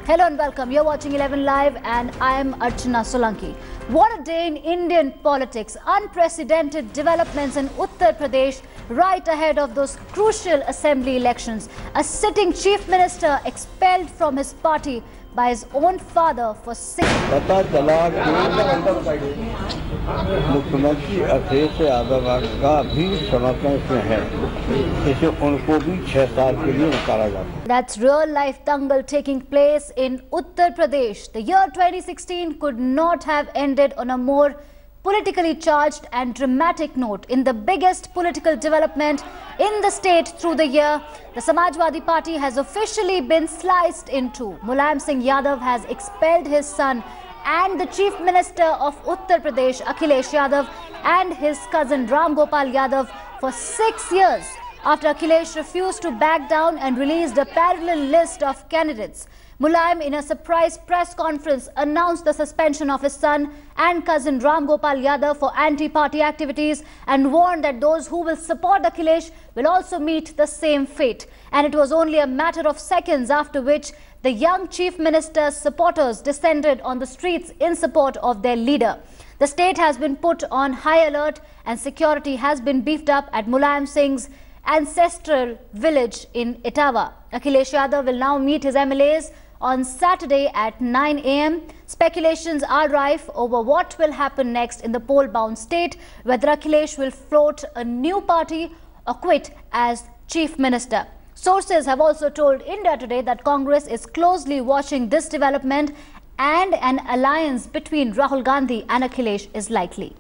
Hello and welcome. You're watching 11 Live and I am Archana Solanki. What a day in Indian politics. Unprecedented developments in Uttar Pradesh right ahead of those crucial assembly elections. A sitting chief minister expelled from his party by his own father for 6 पता चला कि मुख्यमंत्री अखिलेश यादव का भी समर्थन इसमें है, इसे उनको भी 6 साल के लिए निकाला जाता है। That's real life dangle taking place in Uttar Pradesh. The year 2016 could not have ended on a more politically charged and dramatic note. In the biggest political development in the state through the year, the Samajwadi Party has officially been sliced in two. Mulayam Singh Yadav has expelled his son and the Chief Minister of Uttar Pradesh, Akhilesh Yadav, and his cousin Ram Gopal Yadav for 6 years after Akhilesh refused to back down and released a parallel list of candidates. Mulayam, in a surprise press conference, announced the suspension of his son and cousin Ram Gopal Yadav for anti-party activities and warned that those who will support Akhilesh will also meet the same fate. And it was only a matter of seconds after which the young chief minister's supporters descended on the streets in support of their leader. The state has been put on high alert and security has been beefed up at Mulayam Singh's ancestral village in Etawah. Akhilesh Yadav will now meet his MLAs on Saturday at 9 a.m. Speculations are rife over what will happen next in the poll-bound state, whether Akhilesh will float a new party or quit as chief minister. Sources have also told India Today that Congress is closely watching this development and an alliance between Rahul Gandhi and Akhilesh is likely.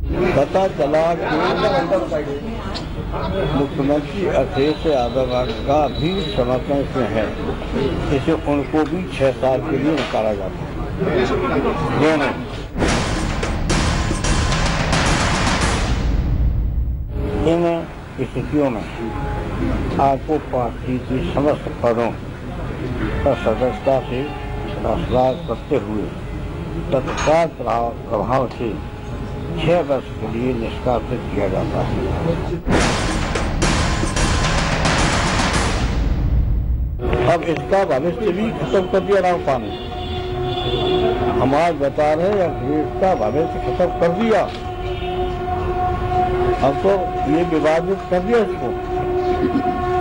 पता चला कि मुख्यमंत्री अखिलेश यादव का भी समर्थन इसमें है, इसे उनको भी 6 साल के लिए निकाला जाता है। दोनों इन स्थितियों में आपको पार्टी की समस्त पदों पर सदस्यता से राजदार करते हुए तत्काल प्रभाव से 6 वर्ष के लिए निष्कासित किया जाता है। अब इसका भविष्य भी खत्म कर दिया रामपा ने। हम आज बता रहे हैं अखिलेश का भविष्य खत्म कर दिया। अब तो ये विवादित कर दिया इसको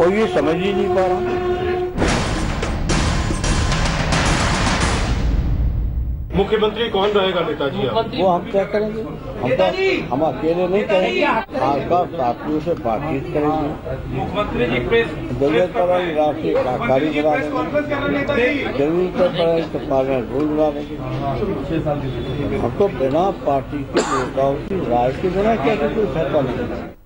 और ये समझ ही नहीं पा रहा। मुख्यमंत्री कौन रहेगा नेताजी? वो हम क्या करेंगे? हम अकेले नहीं करेंगे, आपका साथियों से बातचीत करेंगे। मुख्यमंत्री जी प्रेस जरूरत पड़ेगी राष्ट्रीय कार्यकारी बना देंगे, जरूरत पड़ेगी तो पार्लियामेंट रूल बना देंगे। हम तो बिना पार्टी के नेताओं की राय के बिना कैसे कोई फैसला नहीं करेंगे।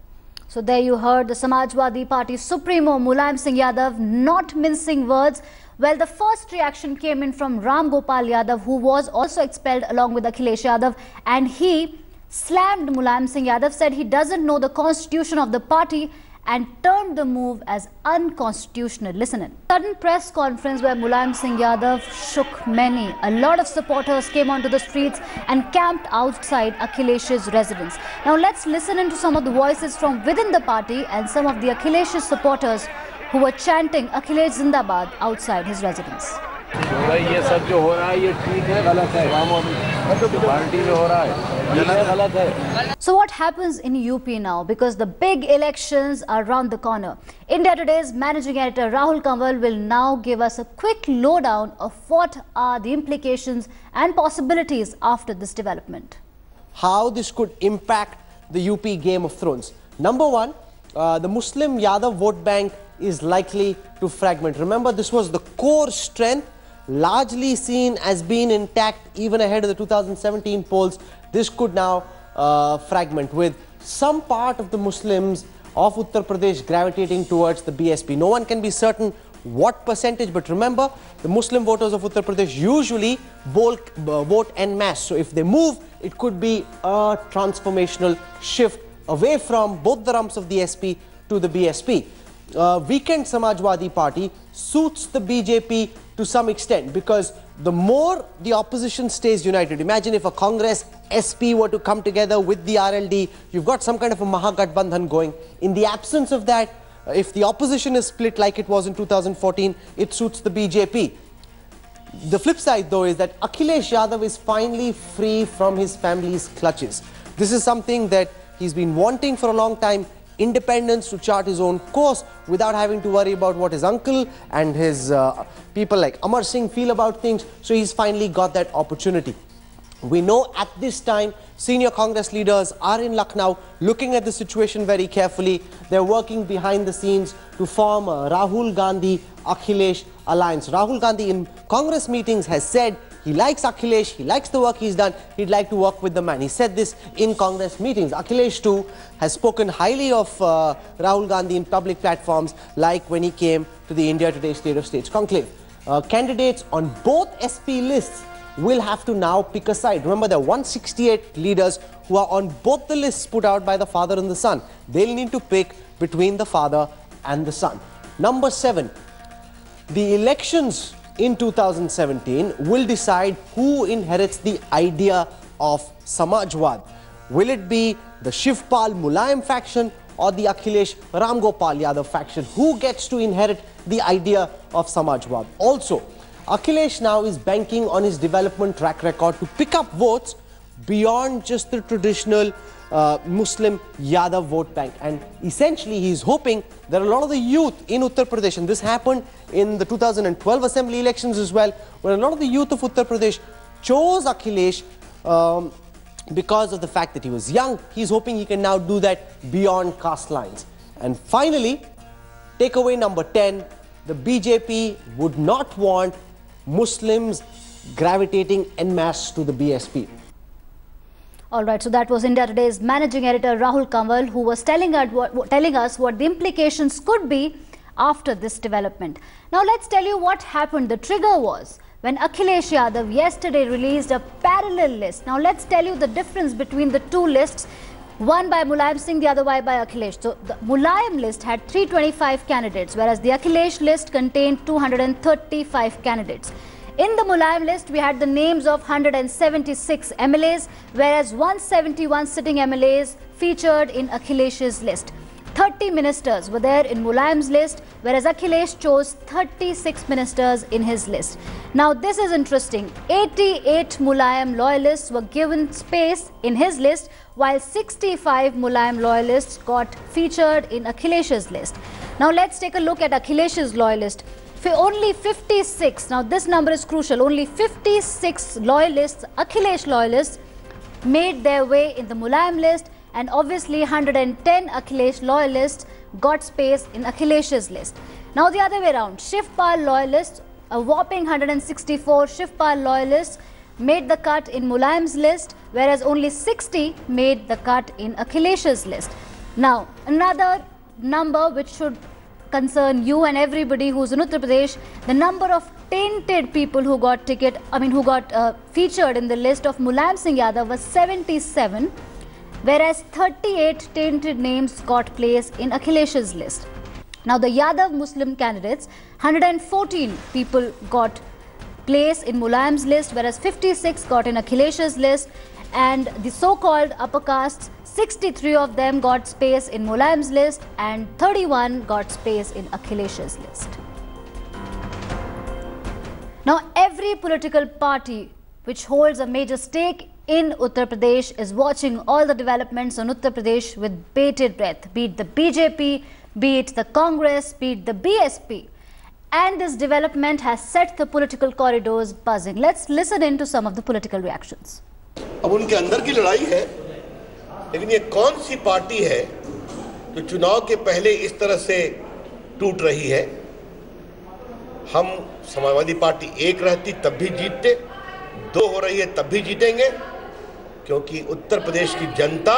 So there you heard the Samajwadi Party Supremo Mulayam Singh Yadav not mincing words. Well, the first reaction came in from Ram Gopal Yadav, who was also expelled along with Akhilesh Yadav, and he slammed Mulayam Singh Yadav, said he doesn't know the constitution of the party and turned the move as unconstitutional. Listen in. Sudden press conference where Mulayam Singh Yadav shook many. A lot of supporters came onto the streets and camped outside Akhilesh's residence. Now let's listen into some of the voices from within the party and some of the Akhilesh's supporters who were chanting Akhilesh Zindabad outside his residence. ये सब जो हो रहा है ये ठीक है, गलत है, पार्टी में हो रहा है, गलत है। So what happens in UP now? Because the big elections are around the corner. India Today's managing editor Rahul Kanwal will now give us a quick lowdown of what are the implications and possibilities after this development. How this could impact the UP Game of Thrones. Number one, the Muslim Yadav vote bank is likely to fragment. Remember, this was the core strength, largely seen as being intact even ahead of the 2017 polls. This could now fragment, with some part of the Muslims of Uttar Pradesh gravitating towards the BSP. No one can be certain what percentage, but remember, the Muslim voters of Uttar Pradesh usually vote en masse. So if they move, it could be a transformational shift away from both the rumps of the SP to the BSP. Weakened Samajwadi Party suits the BJP to some extent, because the more the opposition stays united. Imagine if a Congress SP were to come together with the RLD, you've got some kind of a Mahagathbandhan going. In the absence of that, if the opposition is split like it was in 2014, it suits the BJP. The flip side though is that Akhilesh Yadav is finally free from his family's clutches. This is something that he's been wanting for a long time. Independence, to chart his own course without having to worry about what his uncle and his people like Amar Singh feel about things. So he's finally got that opportunity. We know at this time senior Congress leaders are in Lucknow looking at the situation very carefully. They're working behind the scenes to form a Rahul Gandhi Akhilesh alliance. Rahul Gandhi in Congress meetings has said he likes Akhilesh, he likes the work he's done, he'd like to work with the man. He said this in Congress meetings. Akhilesh too has spoken highly of Rahul Gandhi in public platforms, like when he came to the India Today State of States conclave. Candidates on both SP lists will have to now pick a side. Remember, there are 168 leaders who are on both the lists put out by the father and the son. They'll need to pick between the father and the son. Number 7, the elections in 2017 will decide who inherits the idea of Samajwad. Will it be the Shivpal Mulayam faction or the Akhilesh Ramgopal Yadav faction? Who gets to inherit the idea of Samajwad? Also, Akhilesh now is banking on his development track record to pick up votes beyond just the traditional Muslim Yadav vote bank. And essentially, he's hoping that a lot of the youth in Uttar Pradesh, and this happened in the 2012 assembly elections as well, where a lot of the youth of Uttar Pradesh chose Akhilesh because of the fact that he was young. He's hoping he can now do that beyond caste lines. And finally, takeaway number 10, the BJP would not want Muslims gravitating en masse to the BSP. All right, so that was India Today's managing editor Rahul Kanwal, who was telling us what the implications could be after this development. Now let's tell you what happened. The trigger was when Akhilesh Yadav yesterday released a parallel list. Now let's tell you the difference between the two lists, one by Mulayam Singh, the other by Akhilesh. So the Mulayam list had 325 candidates, whereas the Akhilesh list contained 235 candidates. In the Mulayam list, we had the names of 176 MLAs, whereas 171 sitting MLAs featured in Akhilesh's list. 30 ministers were there in Mulayam's list, whereas Akhilesh chose 36 ministers in his list. Now this is interesting. 88 Mulayam loyalists were given space in his list, while 65 Mulayam loyalists got featured in Akhilesh's list. Now let's take a look at Akhilesh's loyalist. Only 56, now this number is crucial, only 56 loyalists, Akhilesh loyalists, made their way in the Mulayam list, and obviously 110 Akhilesh loyalists got space in Akhilesh's list. Now the other way around, Shivpal loyalists, a whopping 164 Shivpal loyalists made the cut in Mulayam's list, whereas only 60 made the cut in Akhilesh's list. Now another number which should concern you and everybody who's in Uttar Pradesh, the number of tainted people who got featured in the list of Mulayam Singh Yadav was 77, whereas 38 tainted names got place in Akhilesh's list. Now the Yadav Muslim candidates, 114 people got place in Mulayam's list, whereas 56 got in Akhilesh's list, and the so-called upper castes, 63 of them got space in Mulayam's list and 31 got space in Akhilesh's list. Now every political party which holds a major stake in Uttar Pradesh is watching all the developments on Uttar Pradesh with bated breath, be it the BJP, be it the Congress, be it the BSP. And this development has set the political corridors buzzing. Let's listen in to some of the political reactions. अब उनके अंदर की लड़ाई है, लेकिन ये कौन सी party है जो चुनाव के पहले इस तरह से टूट रही है? हम समाजवादी पार्टी एक रहती तब भी जीतते, दो हो रही है तब भी जीतेंगे, क्योंकि उत्तर प्रदेश की जनता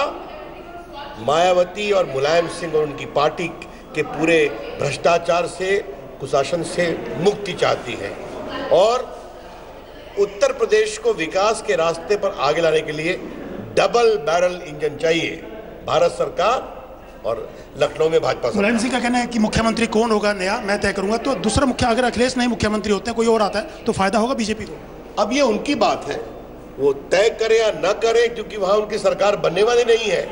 मायावती और मुलायम सिंह और उनकी पार्टी के पूरे भ्रष्टाचार से, कुशासन से मुक्ति चाहती है और उत्तर प्रदेश को विकास के रास्ते पर आगे लाने के लिए डबल बैरल इंजन चाहिए, भारत सरकार और लखनऊ में भाजपा सरकार। मुलायम सिंह का कहना है कि मुख्यमंत्री कौन होगा नया मैं तय करूंगा, तो दूसरा मुख्य अगर अखिलेश नहीं मुख्यमंत्री होते हैं कोई और आता है तो फायदा होगा बीजेपी को। अब ये उनकी बात है, वो तय करे या न करे, क्योंकि वहां उनकी सरकार बनने वाली नहीं है,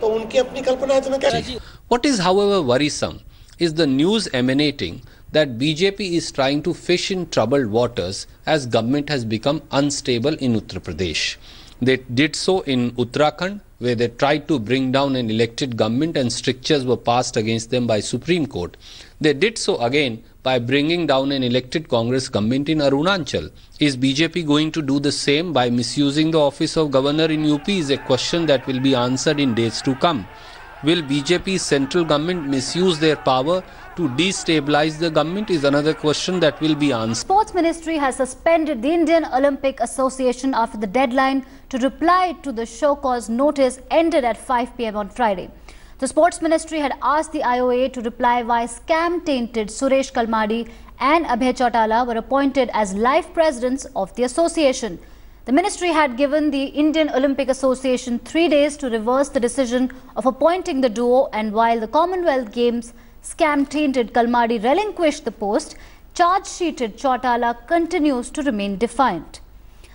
तो उनकी अपनी कल्पना है। तुम्हें क्या? What is, however, worrisome is the news emanating that BJP is trying to fish in troubled waters as government has become unstable in Uttar Pradesh. They did so in Uttarakhand, where they tried to bring down an elected government and strictures were passed against them by Supreme Court. They did so again by bringing down an elected Congress government in Arunachal. Is BJP going to do the same by misusing the office of governor in UP is a question that will be answered in days to come. Will BJP's central government misuse their power to destabilize the government is another question that will be answered. Sports Ministry has suspended the Indian Olympic Association after the deadline to reply to the show cause notice ended at 5 p.m. on Friday. The Sports Ministry had asked the IOA to reply why scam-tainted Suresh Kalmadi and Abhay Chautala were appointed as life presidents of the association. The ministry had given the Indian Olympic Association 3 days to reverse the decision of appointing the duo, and while the Commonwealth Games scam-tainted Kalmadi relinquished the post, charge-sheeted Chautala continues to remain defiant.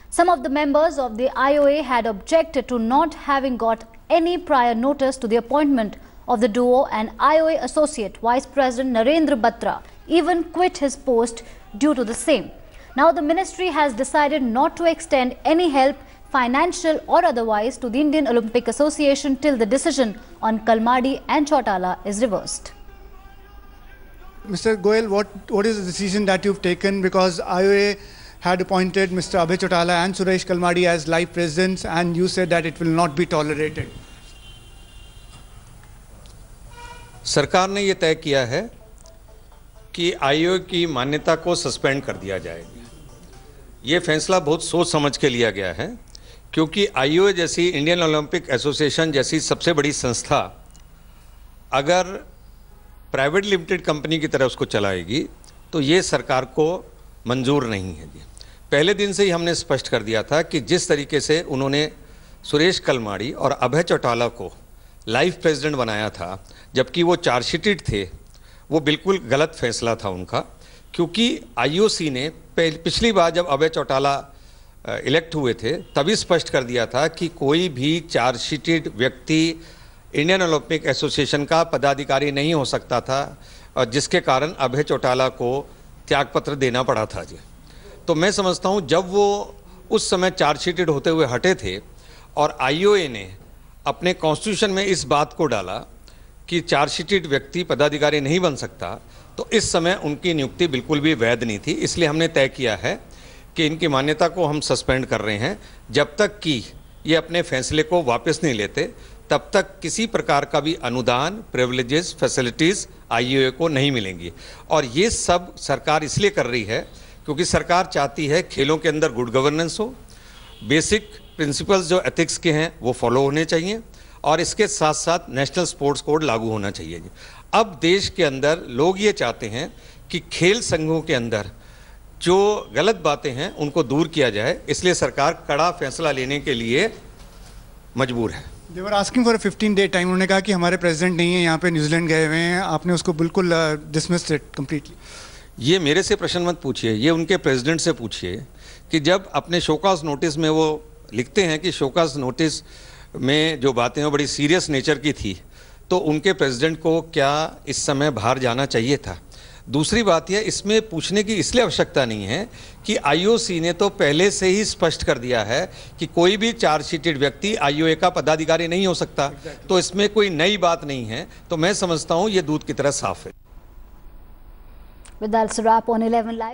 Some of the members of the IOA had objected to not having got any prior notice to the appointment of the duo, and IOA Associate Vice President Narendra Batra even quit his post due to the same. Now the ministry has decided not to extend any help, financial or otherwise, to the Indian Olympic Association till the decision on Kalmadi and Chautala is reversed. Mr. Goel, what is the decision that you've taken, because IOA had appointed Mr. Abhay Chautala and Suresh Kalmadi as life presidents, and you said that it will not be tolerated? सरकार ने ये तय किया है कि IOA की मान्यता को सस्पेंड कर दिया जाएगा। ये फैसला बहुत सोच समझ के लिया गया है, क्योंकि आईओए जैसी, इंडियन ओलंपिक एसोसिएशन जैसी सबसे बड़ी संस्था अगर प्राइवेट लिमिटेड कंपनी की तरह उसको चलाएगी तो ये सरकार को मंजूर नहीं है। पहले दिन से ही हमने स्पष्ट कर दिया था कि जिस तरीके से उन्होंने सुरेश कलमाड़ी और अभय चौटाला को लाइफ प्रेसिडेंट बनाया था, जबकि वो चार्जशीटेड थे, वो बिल्कुल गलत फैसला था उनका, क्योंकि आईओसी ने पिछली बार जब अभय चौटाला इलेक्ट हुए थे तभी स्पष्ट कर दिया था कि कोई भी चार्जशीटेड व्यक्ति इंडियन ओलंपिक एसोसिएशन का पदाधिकारी नहीं हो सकता था, और जिसके कारण अभय चौटाला को त्यागपत्र देना पड़ा था जी। तो मैं समझता हूँ जब वो उस समय चार्जशीटेड होते हुए हटे थे और आईओए ने अपने कॉन्स्टिट्यूशन में इस बात को डाला कि चार्जशीटेड व्यक्ति पदाधिकारी नहीं बन सकता, तो इस समय उनकी नियुक्ति बिल्कुल भी वैध नहीं थी। इसलिए हमने तय किया है कि इनकी मान्यता को हम सस्पेंड कर रहे हैं। जब तक कि ये अपने फैसले को वापस नहीं लेते, तब तक किसी प्रकार का भी अनुदान, प्रिविलेजेस, फैसिलिटीज़ आईओए को नहीं मिलेंगी। और ये सब सरकार इसलिए कर रही है क्योंकि सरकार चाहती है खेलों के अंदर गुड गवर्नेंस हो, बेसिक प्रिंसिपल्स जो एथिक्स के हैं वो फॉलो होने चाहिए, और इसके साथ साथ नेशनल स्पोर्ट्स कोड लागू होना चाहिए। अब देश के अंदर लोग ये चाहते हैं कि खेल संघों के अंदर जो गलत बातें हैं उनको दूर किया जाए, इसलिए सरकार कड़ा फैसला लेने के लिए मजबूर है। They were asking for a 15-day time. उन्होंने कहा कि हमारे प्रेसिडेंट नहीं है, यहाँ पे न्यूजीलैंड गए हुए हैं, आपने उसको बिल्कुल डिसमिस्ड इट कंप्लीटली। ये मेरे से प्रश्न मत पूछिए, ये उनके प्रेसिडेंट से पूछिए कि जब अपने शोकास नोटिस में वो लिखते हैं कि शोकास नोटिस में जो बातें हैं बड़ी सीरियस नेचर की थी, तो उनके प्रेसिडेंट को क्या इस समय बाहर जाना चाहिए था? दूसरी बात यह, इसमें पूछने की इसलिए आवश्यकता नहीं है कि आईओसी ने तो पहले से ही स्पष्ट कर दिया है कि कोई भी चार्जशीटेड व्यक्ति आईओए का पदाधिकारी नहीं हो सकता, तो इसमें कोई नई बात नहीं है। तो मैं समझता हूं ये दूध की तरह साफ है। With that, wrap on 11 Live.